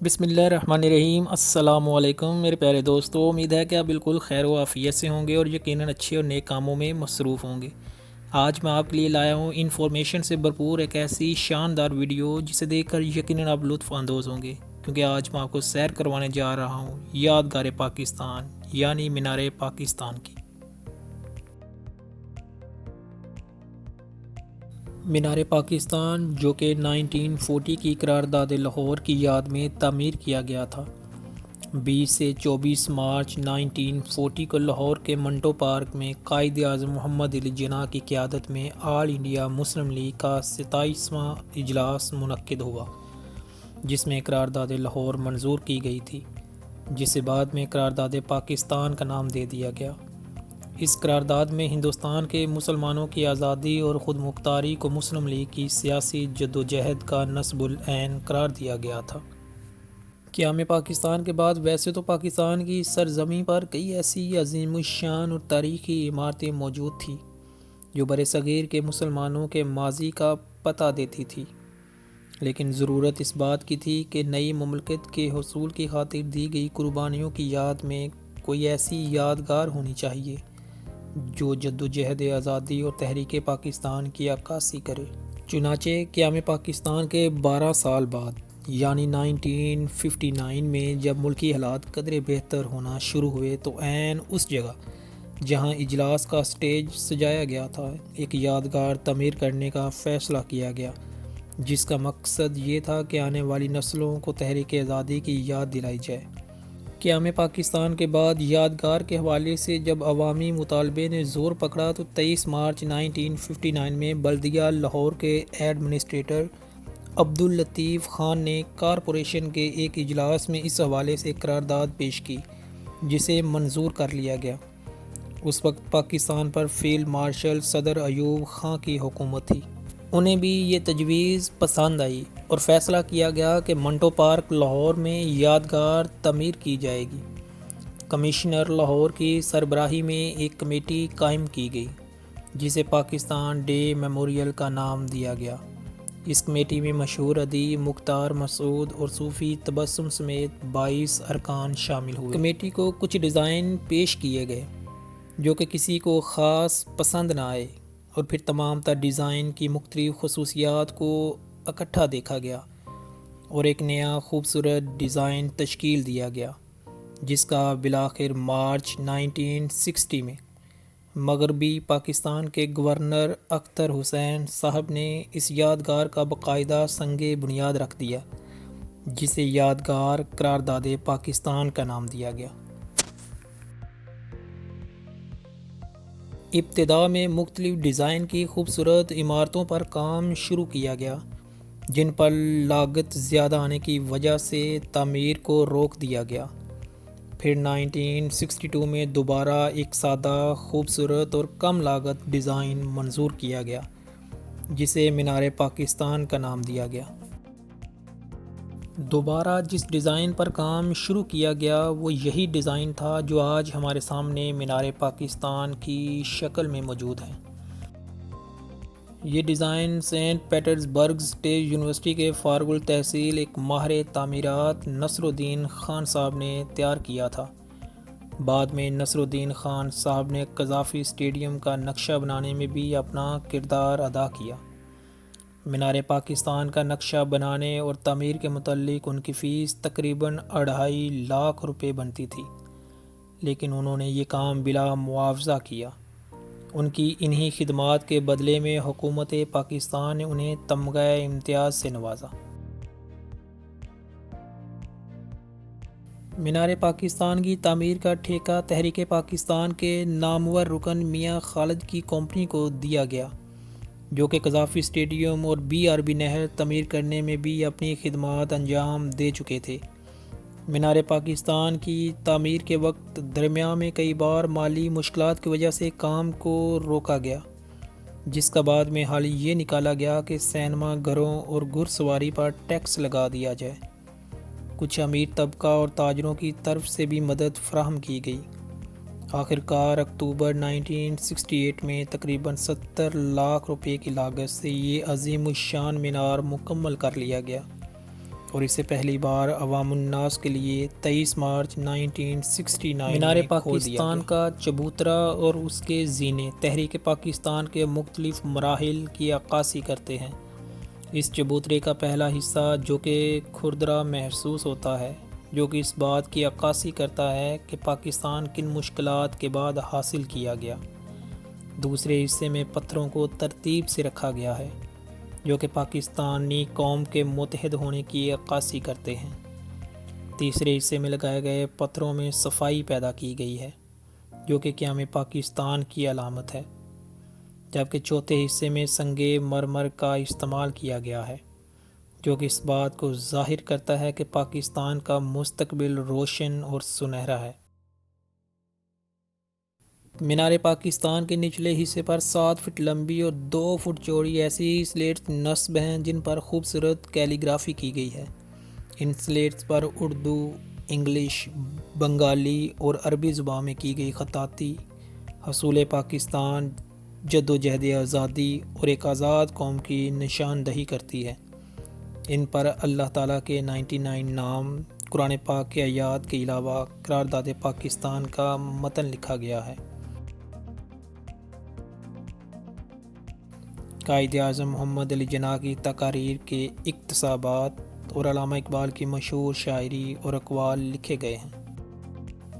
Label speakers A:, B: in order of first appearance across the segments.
A: بسم اللہ الرحمن الرحیم۔ السلام علیکم میرے پیارے دوستو، امید ہے کہ آپ بالکل خیر و عافیت سے ہوں گے اور یقیناً اچھے اور نیک کاموں میں مصروف ہوں گے۔ آج میں آپ کے لیے لایا ہوں انفارمیشن سے بھرپور ایک ایسی شاندار ویڈیو جسے دیکھ کر یقیناً آپ لطف اندوز ہوں گے، کیونکہ آج میں آپ کو سیر کروانے جا رہا ہوں یادگار پاکستان یعنی مینار پاکستان کی۔ مینار پاکستان جو کہ 1940 کی قرارداد لاہور کی یاد میں تعمیر کیا گیا تھا، 20 سے 24 مارچ 1940 کو لاہور کے منٹو پارک میں قائد اعظم محمد علی جناح کی قیادت میں آل انڈیا مسلم لیگ کا 27واں اجلاس منعقد ہوا، جس میں قرارداد لاہور منظور کی گئی تھی، جسے بعد میں قرارداد پاکستان کا نام دے دیا گیا۔ اس قرارداد میں ہندوستان کے مسلمانوں کی آزادی اور خود مختاری کو مسلم لیگ کی سیاسی جدوجہد کا نصب العین قرار دیا گیا تھا۔ قیام پاکستان کے بعد ویسے تو پاکستان کی سرزمین پر کئی ایسی عظیم الشان اور تاریخی عمارتیں موجود تھیں جو برصغیر کے مسلمانوں کے ماضی کا پتہ دیتی تھی، لیکن ضرورت اس بات کی تھی کہ نئی مملکت کے حصول کی خاطر دی گئی قربانیوں کی یاد میں کوئی ایسی یادگار ہونی چاہیے جو جدوجہد آزادی اور تحریک پاکستان کی عکاسی کرے۔ چنانچہ قیام پاکستان کے 12 سال بعد یعنی 1959 میں جب ملکی حالات قدرے بہتر ہونا شروع ہوئے تو عین اس جگہ جہاں اجلاس کا سٹیج سجایا گیا تھا ایک یادگار تعمیر کرنے کا فیصلہ کیا گیا، جس کا مقصد یہ تھا کہ آنے والی نسلوں کو تحریک آزادی کی یاد دلائی جائے۔ قیام پاکستان کے بعد یادگار کے حوالے سے جب عوامی مطالبے نے زور پکڑا تو 23 مارچ 1959 میں بلدیہ لاہور کے ایڈمنسٹریٹر عبداللطیف خان نے کارپوریشن کے ایک اجلاس میں اس حوالے سے قرارداد پیش کی، جسے منظور کر لیا گیا۔ اس وقت پاکستان پر فیلڈ مارشل صدر ایوب خان کی حکومت تھی۔ انہیں بھی یہ تجویز پسند آئی اور فیصلہ کیا گیا کہ منٹو پارک لاہور میں یادگار تعمیر کی جائے گی۔ کمشنر لاہور کی سربراہی میں ایک کمیٹی قائم کی گئی جسے پاکستان ڈے میموریل کا نام دیا گیا۔ اس کمیٹی میں مشہور ادیب مختار مسعود اور صوفی تبسم سمیت 22 ارکان شامل ہوئے۔ کمیٹی کو کچھ ڈیزائن پیش کیے گئے جو کہ کسی کو خاص پسند نہ آئے، اور پھر تمام تر ڈیزائن کی مختلف خصوصیات کو اکٹھا دیکھا گیا اور ایک نیا خوبصورت ڈیزائن تشکیل دیا گیا، جس کا بالآخر مارچ 1960 میں مغربی پاکستان کے گورنر اختر حسین صاحب نے اس یادگار کا باقاعدہ سنگ بنیاد رکھ دیا، جسے یادگار قرارداد پاکستان کا نام دیا گیا۔ ابتدا میں مختلف ڈیزائن کی خوبصورت عمارتوں پر کام شروع کیا گیا، جن پر لاگت زیادہ آنے کی وجہ سے تعمیر کو روک دیا گیا۔ پھر 1962 میں دوبارہ ایک سادہ، خوبصورت اور کم لاگت ڈیزائن منظور کیا گیا، جسے مینار پاکستان کا نام دیا گیا۔ دوبارہ جس ڈیزائن پر کام شروع کیا گیا وہ یہی ڈیزائن تھا جو آج ہمارے سامنے مینار پاکستان کی شکل میں موجود ہے۔ یہ ڈیزائن سینٹ پیٹرز برگ اسٹیٹ یونیورسٹی کے فارغ التحصیل ایک ماہر تعمیرات نصر الدین خان صاحب نے تیار کیا تھا۔ بعد میں نصر الدین خان صاحب نے قذافی اسٹیڈیم کا نقشہ بنانے میں بھی اپنا کردار ادا کیا۔ مینار پاکستان کا نقشہ بنانے اور تعمیر کے متعلق ان کی فیس تقریباً 2.5 لاکھ روپے بنتی تھی، لیکن انہوں نے یہ کام بلا معاوضہ کیا۔ ان کی انہی خدمات کے بدلے میں حکومت پاکستان نے انہیں تمغہ امتیاز سے نوازا۔ مینار پاکستان کی تعمیر کا ٹھیکہ تحریک پاکستان کے نامور رکن میاں خالد کی کمپنی کو دیا گیا، جو کہ قذافی اسٹیڈیم اور بی آر بی نہر تعمیر کرنے میں بھی اپنی خدمات انجام دے چکے تھے۔ مینار پاکستان کی تعمیر کے وقت درمیان میں کئی بار مالی مشکلات کی وجہ سے کام کو روکا گیا، جس کا بعد میں حل یہ نکالا گیا کہ سینما گھروں اور گھڑ سواری پر ٹیکس لگا دیا جائے۔ کچھ امیر طبقہ اور تاجروں کی طرف سے بھی مدد فراہم کی گئی۔ آخرکار اکتوبر 1968 میں تقریباً 70 لاکھ روپے کی لاگت سے یہ عظیم الشان مینار مکمل کر لیا گیا اور اسے پہلی بار عوام الناس کے لیے 23 مارچ 1969 مینار پاکستان کا چبوترا اور اس کے زینے تحریک پاکستان کے مختلف مراحل کی عکاسی کرتے ہیں۔ اس چبوترے کا پہلا حصہ جو کہ کھردرا محسوس ہوتا ہے، جو کہ اس بات کی عکاسی کرتا ہے کہ پاکستان کن مشکلات کے بعد حاصل کیا گیا۔ دوسرے حصے میں پتھروں کو ترتیب سے رکھا گیا ہے، جو کہ پاکستانی قوم کے متحد ہونے کی عکاسی کرتے ہیں۔ تیسرے حصے میں لگائے گئے پتھروں میں صفائی پیدا کی گئی ہے، جو کہ قیام پاکستان کی علامت ہے، جبکہ چوتھے حصے میں سنگ مرمر کا استعمال کیا گیا ہے، جو کہ اس بات کو ظاہر کرتا ہے کہ پاکستان کا مستقبل روشن اور سنہرا ہے۔ مینار پاکستان کے نچلے حصے پر 7 فٹ لمبی اور 2 فٹ چوڑی ایسی سلیٹس نصب ہیں جن پر خوبصورت کیلی گرافی کی گئی ہے۔ ان سلیٹس پر اردو، انگلش، بنگالی اور عربی زبان میں کی گئی خطاطی حصول پاکستان، جدوجہد آزادی اور ایک آزاد قوم کی نشاندہی کرتی ہے۔ ان پر اللہ تعالیٰ کے 99 نام، قرآن پاک کے آیات کے علاوہ قرارداد پاکستان کا متن لکھا گیا ہے۔ قائد اعظم محمد علی جناح کی تقاریر کے اقتباسات اور علامہ اقبال کی مشہور شاعری اور اقوال لکھے گئے ہیں۔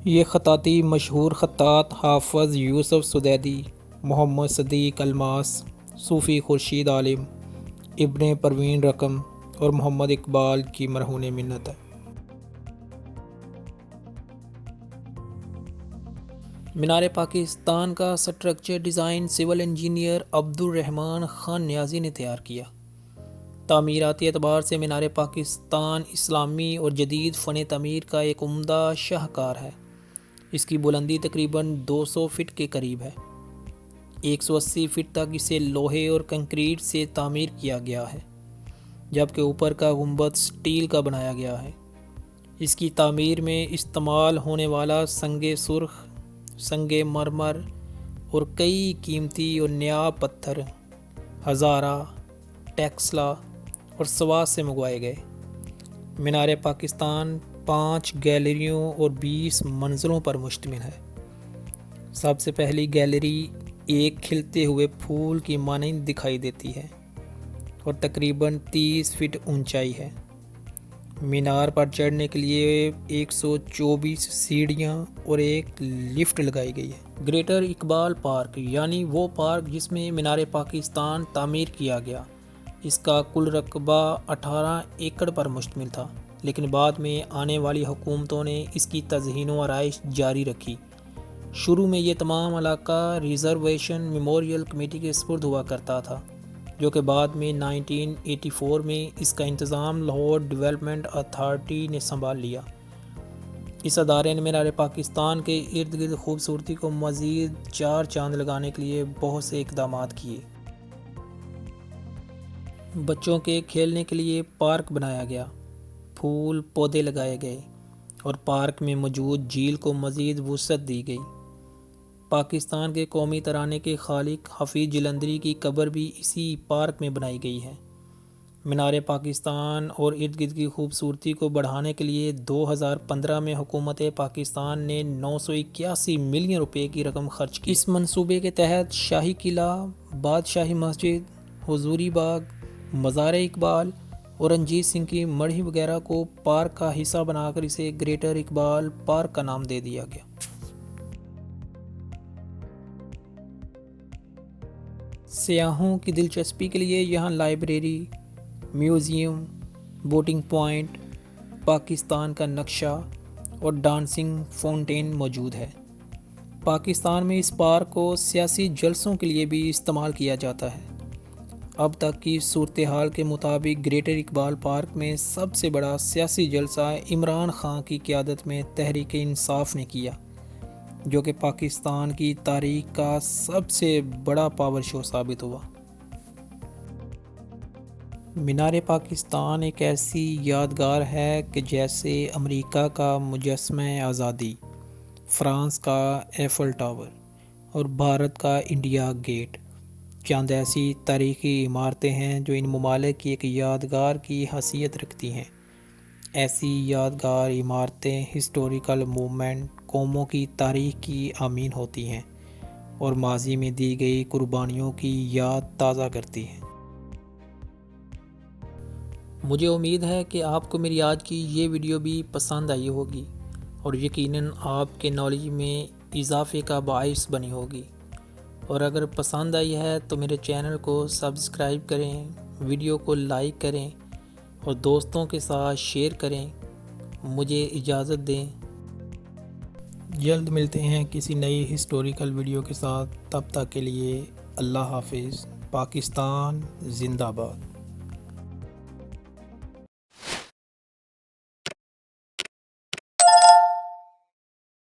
A: یہ خطاطی مشہور خطاط حافظ یوسف سدیدی، محمد صدیق الماس، صوفی خورشید عالم، ابن پروین رقم اور محمد اقبال کی مرہون منت ہے۔ مینار پاکستان کا سٹرکچر ڈیزائن سول انجینئر عبد الرحمن خان نیازی نے تیار کیا۔ تعمیراتی اعتبار سے مینار پاکستان اسلامی اور جدید فن تعمیر کا ایک عمدہ شاہکار ہے۔ اس کی بلندی تقریباً 200 فٹ کے قریب ہے۔ 180 فٹ تک اسے لوہے اور کنکریٹ سے تعمیر کیا گیا ہے، جبکہ اوپر کا گنبد سٹیل کا بنایا گیا ہے۔ اس کی تعمیر میں استعمال ہونے والا سنگ سرخ، سنگ مرمر اور کئی قیمتی اور نایاب پتھر ہزارہ، ٹیکسلا اور سوات سے منگوائے گئے۔ مینار پاکستان 5 گیلریوں اور 20 منزلوں پر مشتمل ہے۔ سب سے پہلی گیلری ایک کھلتے ہوئے پھول کی مانند دکھائی دیتی ہے اور تقریباً 30 فٹ اونچائی ہے۔ مینار پر چڑھنے کے لیے 124 سیڑھیاں اور ایک لفٹ لگائی گئی ہے۔ گریٹر اقبال پارک یعنی وہ پارک جس میں مینار پاکستان تعمیر کیا گیا، اس کا کل رقبہ 18 ایکڑ پر مشتمل تھا، لیکن بعد میں آنے والی حکومتوں نے اس کی تزئین و آرائش جاری رکھی۔ شروع میں یہ تمام علاقہ ریزرویشن میموریل کمیٹی کے سپرد ہوا کرتا تھا، جو کہ بعد میں 1984 میں اس کا انتظام لاہور ڈیولپمنٹ اتھارٹی نے سنبھال لیا۔ اس ادارے نے مینار پاکستان کے ارد گرد خوبصورتی کو مزید 4 چاند لگانے کے لیے بہت سے اقدامات کیے۔ بچوں کے کھیلنے کے لیے پارک بنایا گیا، پھول پودے لگائے گئے اور پارک میں موجود جھیل کو مزید وسعت دی گئی۔ پاکستان کے قومی ترانے کے خالق حفیظ جلندری کی قبر بھی اسی پارک میں بنائی گئی ہے۔ مینار پاکستان اور ارد گرد کی خوبصورتی کو بڑھانے کے لیے 2015 میں حکومت پاکستان نے 981 ملین روپے کی رقم خرچ کی۔ اس منصوبے کے تحت شاہی قلعہ، بادشاہی مسجد، حضوری باغ، مزار اقبال اور رنجیت سنگھ کی مڑھی وغیرہ کو پارک کا حصہ بنا کر اسے گریٹر اقبال پارک کا نام دے دیا گیا۔ سیاحوں کی دلچسپی کے لیے یہاں library, museum, boating point, Pakistan کا نقشہ اور ڈانسنگ فاؤنٹین موجود ہے۔ پاکستان میں اس پارک کو سیاسی جلسوں کے لیے بھی استعمال کیا جاتا ہے۔ اب تک کی صورتحال کے مطابق گریٹر اقبال پارک میں سب سے بڑا سیاسی جلسہ عمران خان کی قیادت میں تحریک انصاف نے کیا، جو کہ پاکستان کی تاریخ کا سب سے بڑا پاور شو ثابت ہوا۔ مینار پاکستان ایک ایسی یادگار ہے کہ جیسے امریکہ کا مجسمہ آزادی، فرانس کا ایفل ٹاور اور بھارت کا انڈیا گیٹ چند ایسی تاریخی عمارتیں ہیں جو ان ممالک کی ایک یادگار کی حیثیت رکھتی ہیں۔ ایسی یادگار عمارتیں ہسٹوریکل موومنٹ قوموں کی تاریخ کی امین ہوتی ہیں اور ماضی میں دی گئی قربانیوں کی یاد تازہ کرتی ہیں۔ مجھے امید ہے کہ آپ کو میری آج کی یہ ویڈیو بھی پسند آئی ہوگی اور یقیناً آپ کے نالج میں اضافے کا باعث بنی ہوگی، اور اگر پسند آئی ہے تو میرے چینل کو سبسکرائب کریں، ویڈیو کو لائک کریں اور دوستوں کے ساتھ شیئر کریں۔ مجھے اجازت دیں، جلد ملتے ہیں کسی نئی ہسٹوریکل ویڈیو کے ساتھ، تب تک کے لیے اللہ حافظ۔ پاکستان زندہ باد۔